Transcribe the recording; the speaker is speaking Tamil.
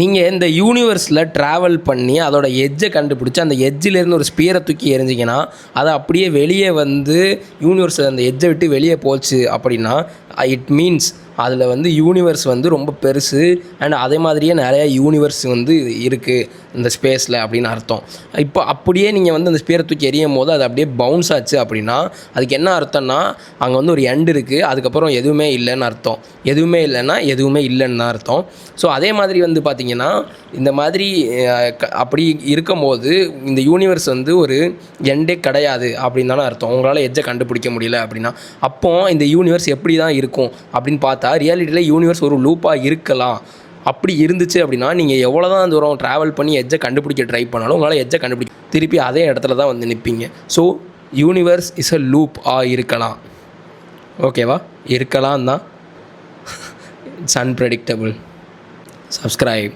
நீங்கள் இந்த யூனிவர்ஸில் ட்ராவல் பண்ணி அதோட எட்ஜை கண்டுபிடிச்சி அந்த எட்ஜிலேருந்து ஒரு ஸ்பியரை தூக்கி எறிஞ்சிங்கன்னா அதை அப்படியே வெளியே வந்து யூனிவர்ஸில் அந்த எட்ஜை விட்டு வெளியே போச்சு அப்படின்னா இட் மீன்ஸ் அதில் வந்து யூனிவர்ஸ் வந்து ரொம்ப பெருசு அண்ட் அதே மாதிரியே நிறையா யூனிவர்ஸ் வந்து இருக்குது இந்த ஸ்பேஸில் அப்படின்னு அர்த்தம். இப்போ அப்படியே நீங்கள் வந்து அந்த ஸ்பியரை தூக்கி எறியும் போது அது அப்படியே பவுன்ஸ் ஆச்சு அப்படின்னா அதுக்கு என்ன அர்த்தம்னா அங்கே வந்து ஒரு எண்டு இருக்குது, அதுக்கப்புறம் எதுவுமே இல்லைன்னு அர்த்தம். எதுவுமே இல்லைன்னா எதுவுமே இல்லைன்னு தான் அர்த்தம். ஸோ அதே மாதிரி வந்து பார்த்திங்கன்னா இந்த மாதிரி அப்படி இருக்கும்போது இந்த யூனிவர்ஸ் வந்து ஒரு எண்டே கிடையாது அப்படின்னு தானே அர்த்தம். உங்களால் எட்ஜை கண்டுபிடிக்க முடியல அப்படின்னா அப்போ இந்த யூனிவர்ஸ் எப்படி தான் இருக்கும் அப்படின்னு பார்த்தா ரியாலிட்டியில் யூனிவர்ஸ் ஒரு லூப்பாக இருக்கலாம். அப்படி இருந்துச்சு அப்படின்னா நீங்கள் எவ்வளோ தான் தூரம் ட்ராவல் பண்ணி எட்ஜை கண்டுபிடிக்க ட்ரை பண்ணாலும் உங்களால் எட்ஜை கண்டுபிடிக்க திருப்பி அதே இடத்துல தான் வந்து நிற்பீங்க. So universe is a loop இருக்கலாம். ஓகேவா? இருக்கலாம் தான். It's unpredictable. சப்ஸ்கிரைப்.